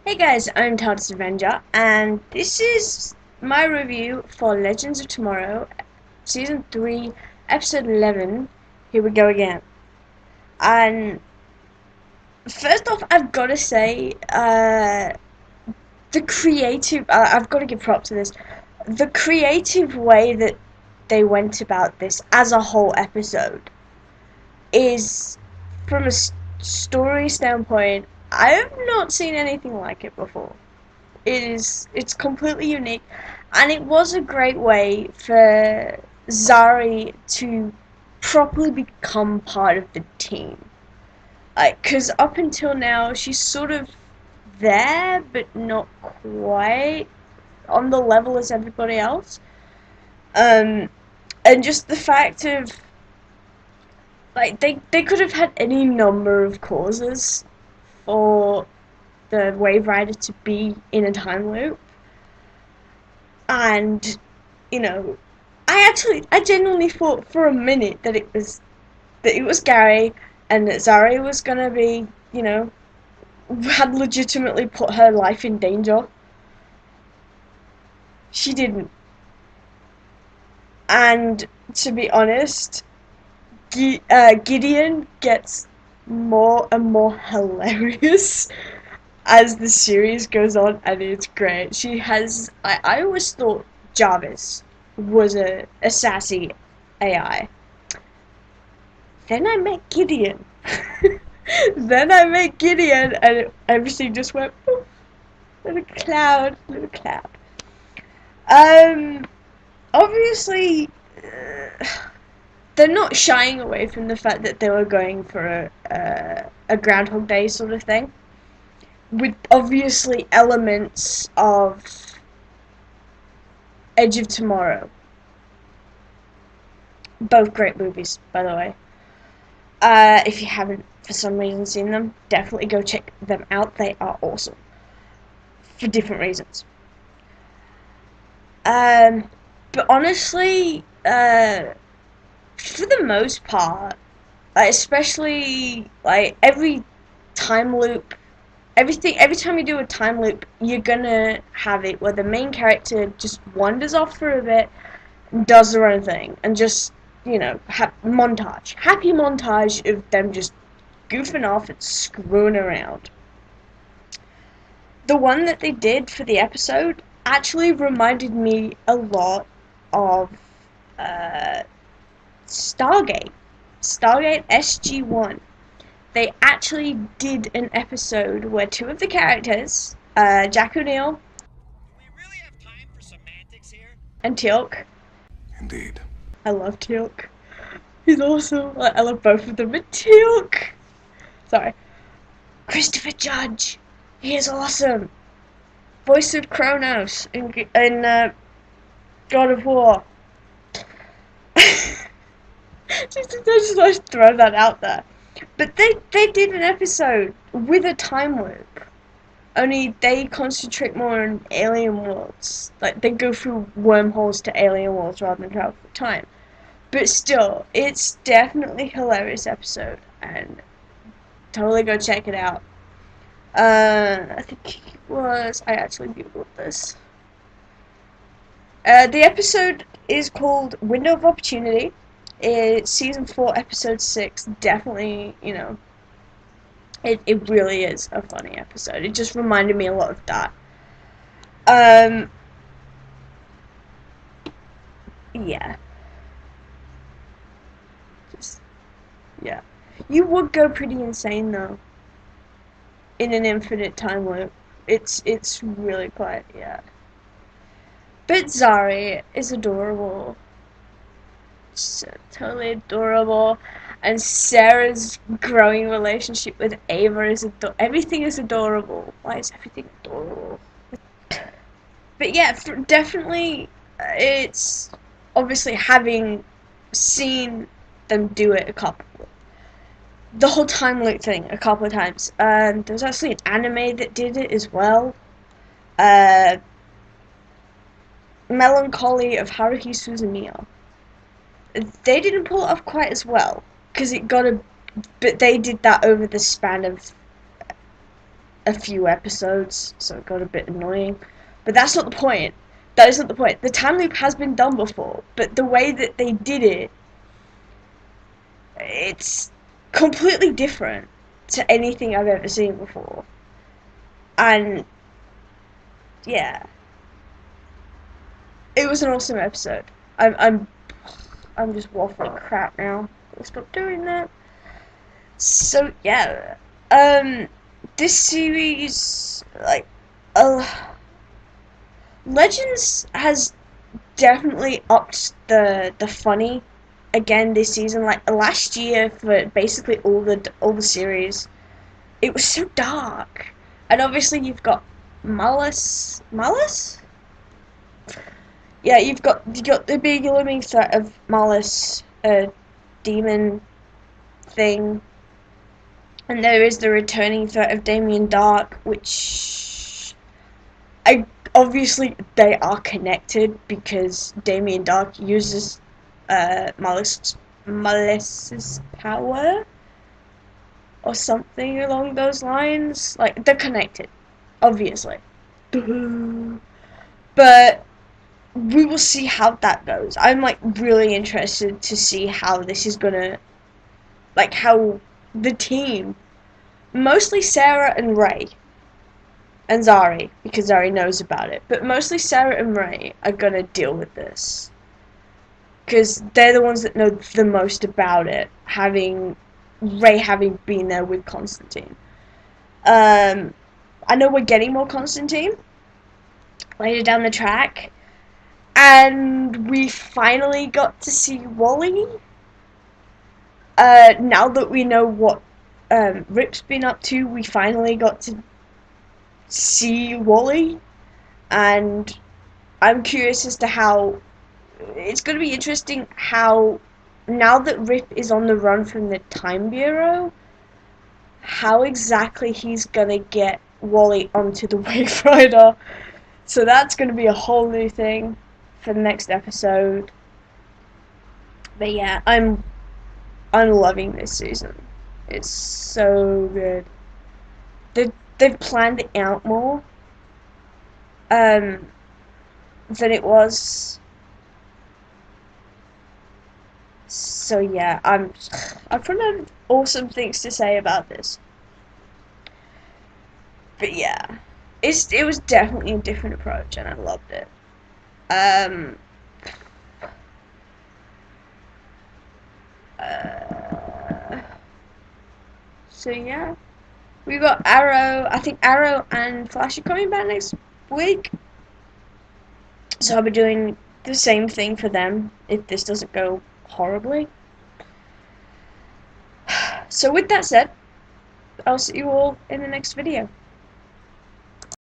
Hey guys, I'm TARDIS Avenger, and this is my review for Legends of Tomorrow, Season 3, Episode 11. Here we go again. And first off, I've got to say, the creative, I've got to give props to this. The creative way that they went about this as a whole episode is, from a story standpoint, I have not seen anything like it before. It's completely unique, and it was a great way for Zari to properly become part of the team. Like, cause up until now she's sort of there, but not quite on the level as everybody else. Um, and just the fact of, like, they could have had any number of causes for the Wave Rider to be in a time loop. And, I genuinely thought for a minute that it was Gary, and that Zari was gonna be, had legitimately put her life in danger. She didn't. And to be honest, Gideon gets more and more hilarious as the series goes on, and it's great. I always thought Jarvis was a sassy AI. Then I met Gideon. Then I met Gideon, and everything just went poof. Little cloud, little cloud. Um, Obviously, they're not shying away from the fact that they were going for a Groundhog Day sort of thing, with obviously elements of Edge of Tomorrow. Both great movies, by the way. If you haven't for some reason seen them, definitely go check them out. They are awesome for different reasons. Um, but honestly, for the most part, like, especially like every time loop, every time you do a time loop, you're gonna have it where the main character just wanders off for a bit, does their own thing, and just happy montage of them just goofing off and screwing around. The one that they did for the episode actually reminded me a lot of uh, Stargate. Stargate SG-1. They actually did an episode where two of the characters, Jack O'Neill and Teal'c. Indeed. I love Teal'c. He's awesome. I love both of them. But Teal'c! Sorry. Christopher Judge. He is awesome. Voice of Kronos in God of War. just like to throw that out there. But they did an episode with a time loop. Only they concentrate more on alien worlds. Like, they go through wormholes to alien worlds rather than travel through time. But still, it's definitely a hilarious episode, and totally go check it out. I think it was. I actually googled this. The episode is called Window of Opportunity. It's season 4, episode 6. Definitely, it really is a funny episode. It just reminded me a lot of that. Yeah. Just, yeah. You would go pretty insane, though, in an infinite time loop. It's really quite, yeah. But Zari is adorable. So totally adorable. And Sarah's growing relationship with Ava is everything is adorable. Why is everything adorable? But yeah, definitely, it's obviously having seen them do it the whole time loop thing a couple of times. There was actually an anime that did it as well. Uh, Melancholy of Haruhi Suzumiya. They didn't pull it off quite as well, because but they did that over the span of a few episodes, so it got a bit annoying. But that's not the point. That is not the point. The time loop has been done before, but the way that they did it, it's completely different to anything I've ever seen before. And yeah, it was an awesome episode. I'm just waffling crap now. I'll stop doing that. So yeah, this series, like, uh, Legends has definitely upped the funny again this season. Like last year, for basically all the series, it was so dark, and obviously you've got Malice. Yeah, you got the big looming threat of Malice, a demon thing, and there is the returning threat of Damien Dark, which I obviously they are connected because Damien Dark uses Malice's power or something along those lines. Like they're connected, obviously. But we will see how that goes. I'm like really interested to see how this is gonna, like, how the team, mostly Sarah and Ray and Zari, because Zari knows about it, but mostly Sarah and Ray are gonna deal with this because they're the ones that know the most about it, having Ray having been there with Constantine. I know we're getting more Constantine later down the track, and we finally got to see Wally. Now that we know what Rip's been up to, we finally got to see Wally, and I'm curious as to how it's going to be interesting how, now that Rip is on the run from the Time Bureau, how exactly he's going to get Wally onto the Wave Rider. So that's going to be a whole new thing for the next episode. But yeah, I'm loving this season. It's so good. They've planned it out more than it was. So yeah, I've run out awesome things to say about this. But yeah, it was definitely a different approach, and I loved it. Um, so yeah, we got Arrow. I think Arrow and Flash are coming back next week. So I'll be doing the same thing for them if this doesn't go horribly. So with that said, I'll see you all in the next video.